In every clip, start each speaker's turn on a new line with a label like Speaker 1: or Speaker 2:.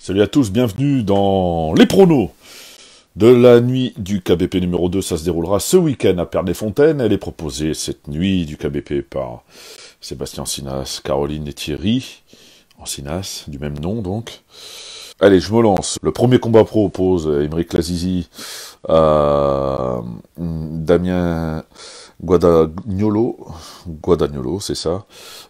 Speaker 1: Salut à tous, bienvenue dans les pronos de la nuit du KBP numéro 2. Ça se déroulera ce week-end à Pernes-les-Fontaines. Elle est proposée cette nuit du KBP par Sébastien Sinas, Caroline et Thierry, en Sinas, du même nom donc. Allez, je me lance. Le premier combat pro oppose Aymeric Lazizi à Damien Guadagnolo, c'est ça.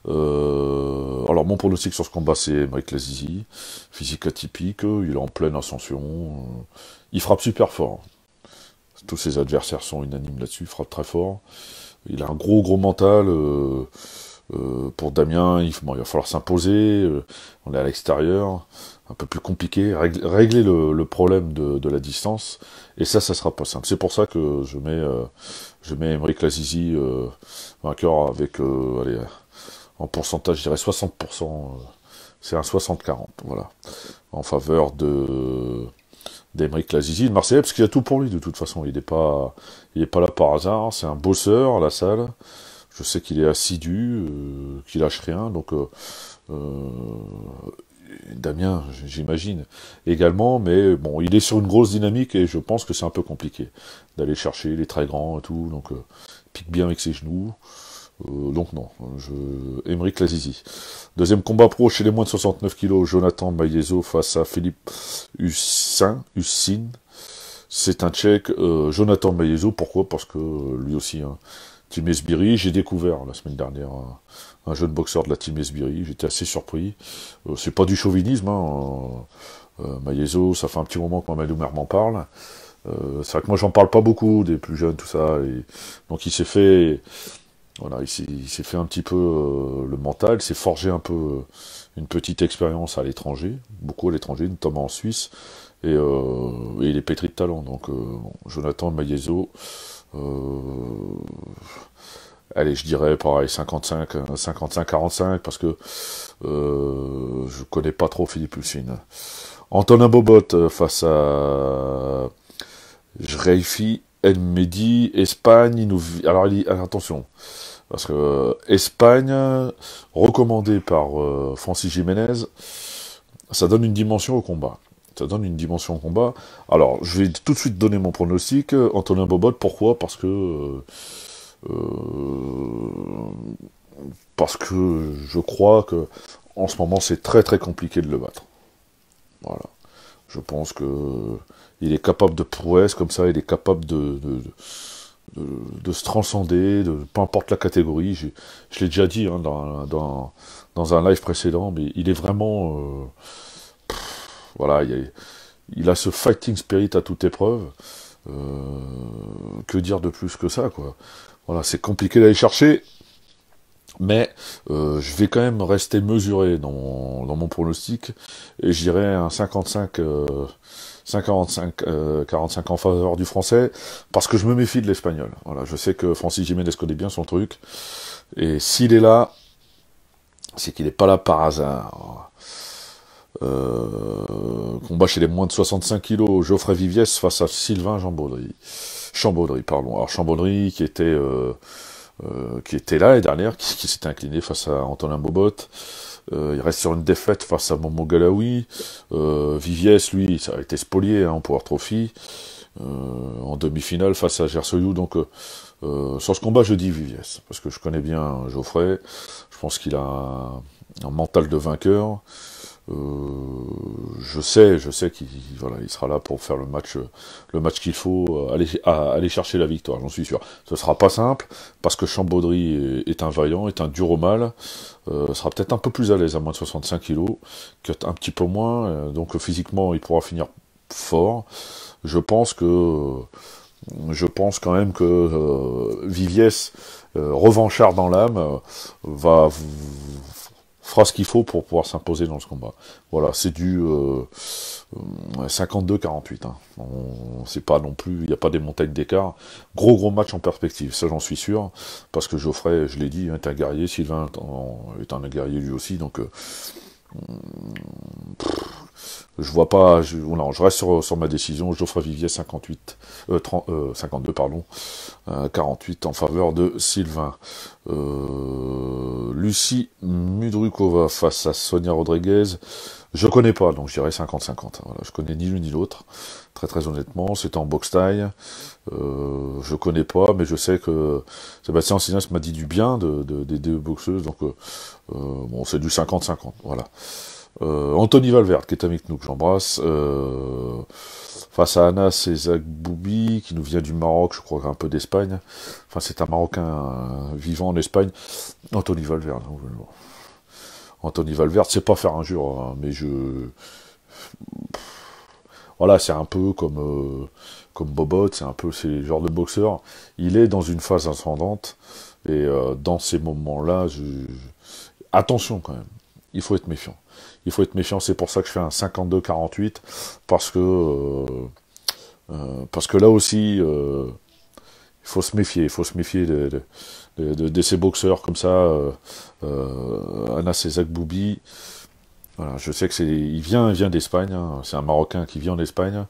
Speaker 1: Alors mon pronostic sur ce combat, c'est Aymeric Lazizi, physique atypique, il est en pleine ascension, il frappe super fort. Tous ses adversaires sont unanimes là-dessus, il frappe très fort. Il a un gros mental. Pour Damien, il va falloir s'imposer. On est à l'extérieur, un peu plus compliqué. Régler le problème de la distance. Et ça sera pas simple. C'est pour ça que je mets Aymeric Lazizi vainqueur avec, allez, en pourcentage, je dirais 60%. C'est un 60-40, voilà, en faveur d'Aymeric Lazizi, le Marseillais, parce qu'il a tout pour lui de toute façon. Il est pas là par hasard. C'est un bosseur à la salle. Je sais qu'il est assidu, qu'il lâche rien, donc Damien, j'imagine, également, mais bon, il est sur une grosse dynamique et je pense que c'est un peu compliqué d'aller chercher, il est très grand et tout, donc il pique bien avec ses genoux, donc non, Aymeric Lazizi. Deuxième combat pro chez les moins de 69 kilos, Jonathan Maiezo face à Philippe Hussin. C'est un Tchèque, Jonathan Maiezo, pourquoi? Parce que lui aussi, hein, Team Esbiri, j'ai découvert la semaine dernière un jeune boxeur de la Team Esbiri, j'étais assez surpris. C'est pas du chauvinisme, hein. Maiezo, ça fait un petit moment que Mamadou Mer m'en parle. C'est vrai que moi j'en parle pas beaucoup, des plus jeunes, tout ça. Donc il s'est fait, voilà, il s'est fait un petit peu le mental, il s'est forgé un peu une petite expérience à l'étranger, beaucoup à l'étranger, notamment en Suisse. Et il est pétri de talent, donc Jonathan Maiezo, allez, je dirais pareil, 55-45, parce que je connais pas trop Philippe Hussin. Antonin Bobot face à Jreifi El Mehdi, Espagne, alors attention, parce que Espagne, recommandé par Francis Jiménez, ça donne une dimension au combat. Alors, je vais tout de suite donner mon pronostic. Antonin Bobot, pourquoi? Parce que je crois que en ce moment c'est très compliqué de le battre. Voilà. Je pense que il est capable de prouesse comme ça, il est capable de se transcender, peu importe la catégorie. Je l'ai déjà dit, hein, dans un live précédent, mais il est vraiment voilà, il a ce fighting spirit à toute épreuve. Que dire de plus que ça, quoi. Voilà, c'est compliqué d'aller chercher, mais je vais quand même rester mesuré dans mon pronostic, et je dirais un 45 en faveur du français, parce que je me méfie de l'espagnol. Voilà, je sais que Francis Jiménez connaît bien son truc, et s'il est là, c'est qu'il n'est pas là par hasard. Combat chez les moins de 65 kilos, Geoffrey Viviès face à Sylvain Chambodry, pardon. Alors Chambodry qui était là l'année dernière, qui s'était incliné face à Antonin Bobot. Il reste sur une défaite face à Momo Galaoui. Viviès, lui, ça a été spolié en Power Trophy. En demi-finale face à Gersoyou. Donc sur ce combat, je dis Viviès, parce que je connais bien Geoffrey. Je pense qu'il a un mental de vainqueur. Je sais qu'il il sera là pour faire le match qu'il faut, aller chercher la victoire, j'en suis sûr. Ce sera pas simple, parce que Chambodry est un vaillant, est un dur au mal, sera peut-être un peu plus à l'aise à moins de 65 kilos, un petit peu moins, donc physiquement il pourra finir fort. Je pense quand même que Viviès, revanchard dans l'âme, fera ce qu'il faut pour pouvoir s'imposer dans ce combat. Voilà, c'est du 52-48. Hein. C'est pas non plus, il n'y a pas des montagnes d'écart. Gros match en perspective, ça j'en suis sûr, parce que Geoffrey, je l'ai dit, est un guerrier, Sylvain est un guerrier lui aussi, donc Je vois pas, non, je reste sur ma décision. Geoffrey Vivier 58, 52 pardon, 48 en faveur de Sylvain. Lucie Mudrukova face à Sonia Rodriguez. Je connais pas, donc je dirais 50-50. Voilà, je connais ni l'une ni l'autre. Très très honnêtement, c'était en boxe taille. Je connais pas, mais je sais que Sébastien Sinas m'a dit du bien des deux boxeuses, donc bon, c'est du 50-50. Voilà. Anthony Valverde, qui est avec nous, que j'embrasse, face à Anas Ezagboui, qui nous vient du Maroc, je crois un peu d'Espagne. Enfin, c'est un Marocain vivant en Espagne. Anthony Valverde. Anthony Valverde, c'est pas faire injure, hein, mais voilà, c'est un peu comme Bobot, c'est le genre de boxeur. Il est dans une phase ascendante, et dans ces moments-là, attention quand même, il faut être méfiant. Il faut être méfiant, c'est pour ça que je fais un 52-48, parce que là aussi, il faut se méfier de ces boxeurs comme ça, Anas Ezagboui. Voilà, je sais que il vient d'Espagne, hein, c'est un Marocain qui vit en Espagne,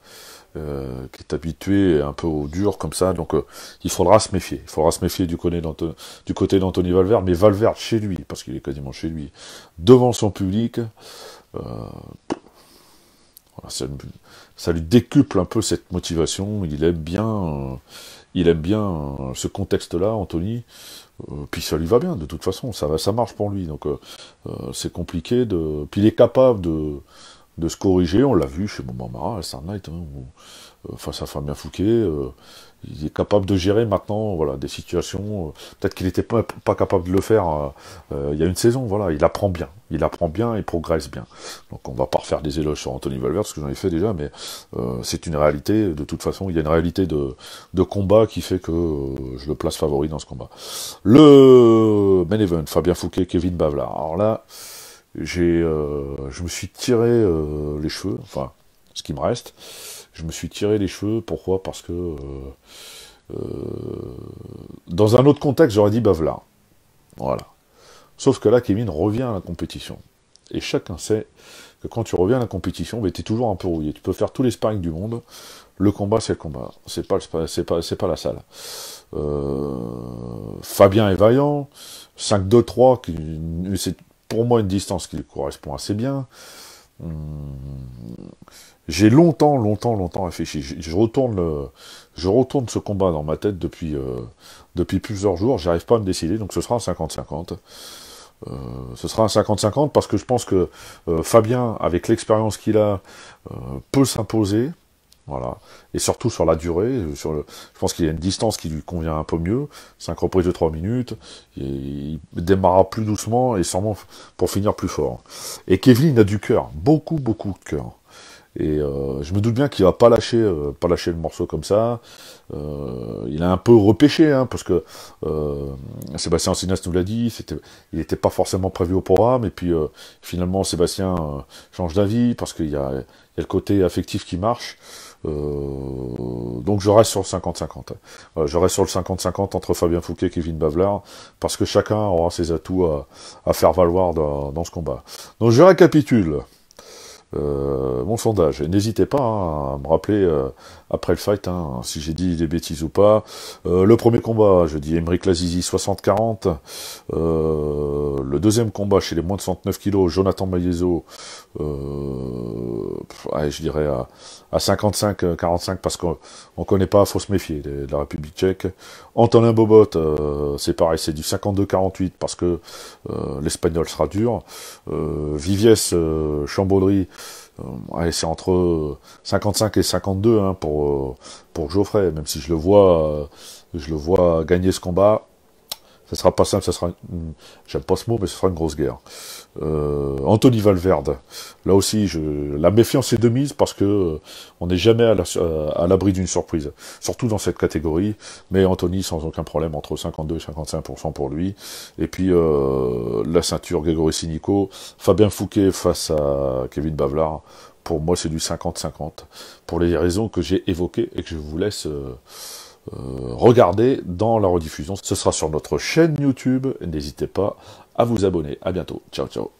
Speaker 1: qui est habitué un peu au dur comme ça, donc il faudra se méfier. Il faudra se méfier du côté d'Anthony Valverde, mais Valverde chez lui, parce qu'il est quasiment chez lui, devant son public, voilà, ça lui décuple un peu cette motivation. Il aime bien ce contexte-là, Anthony. Puis ça lui va bien, de toute façon, ça marche pour lui. Donc c'est compliqué de. Puis il est capable de se corriger. On l'a vu chez Momamara, à Star Night, hein, face à Fabien Fouquet. Il est capable de gérer maintenant, voilà, des situations. Peut-être qu'il n'était pas capable de le faire il y a une saison. Voilà, il apprend bien, il progresse bien. Donc on va pas refaire des éloges sur Anthony Valverde, ce que j'en ai fait déjà, mais c'est une réalité. De toute façon, il y a une réalité de combat qui fait que je le place favori dans ce combat. Le main event, Fabien Fouquet, Kevin Bavlar. Alors là, je me suis tiré les cheveux, enfin, ce qui me reste. Je me suis tiré les cheveux, pourquoi? Parce que dans un autre contexte, j'aurais dit Bavlar. Voilà. Sauf que là, Kevin revient à la compétition. Et chacun sait que quand tu reviens à la compétition, ben, tu es toujours un peu rouillé. Tu peux faire tous les sparring du monde. Le combat, c'est le combat. C'est pas la salle. Fabien est vaillant. 5-2-3, c'est pour moi une distance qui lui correspond assez bien. J'ai longtemps réfléchi. Je retourne ce combat dans ma tête depuis plusieurs jours. J'arrive pas à me décider, donc ce sera un 50-50. Ce sera un 50-50 parce que je pense que Fabien, avec l'expérience qu'il a, peut s'imposer. Voilà. Et surtout sur la durée, je pense qu'il y a une distance qui lui convient un peu mieux, 5 reprises de 3 minutes, il démarrera plus doucement et sûrement pour finir plus fort. Et Kevin a du cœur, beaucoup de cœur. Et je me doute bien qu'il va pas lâcher le morceau comme ça. Il a un peu repêché, hein, parce que Sébastien Sinas nous l'a dit, il n'était pas forcément prévu au programme, et puis finalement Sébastien change d'avis, parce qu'il y a le côté affectif qui marche. Donc je reste sur le 50-50. Je reste sur le 50-50 entre Fabien Fouquet et Kevin Bavlar, parce que chacun aura ses atouts à faire valoir dans ce combat. Donc je récapitule. Mon sondage. Et n'hésitez pas à me rappeler après le fight, hein, si j'ai dit des bêtises ou pas. Le premier combat, je dis Emeric Lazizi 60-40. Le deuxième combat chez les moins de 69 kilos, Jonathan Maiezo, je dirais à 55-45 parce qu'on connaît pas, faut se méfier de la République tchèque. Antonin Bobot, c'est pareil, c'est du 52-48 parce que l'espagnol sera dur. Viviès Chambaudry, c'est entre 55 et 52 hein, pour Geoffrey, même si je le vois gagner ce combat. Ça sera pas simple, j'aime pas ce mot, mais ce sera une grosse guerre. Anthony Valverde, là aussi, la méfiance est de mise parce que on n'est jamais à l'abri d'une surprise, surtout dans cette catégorie. Mais Anthony, sans aucun problème, entre 52 et 55% pour lui. Et puis la ceinture Grégory Sinico, Fabien Fouquet face à Kevin Bavlar. Pour moi, c'est du 50-50 pour les raisons que j'ai évoquées et que je vous laisse regarder dans la rediffusion. Ce sera sur notre chaîne YouTube. N'hésitez pas à vous abonner. À bientôt. Ciao, ciao.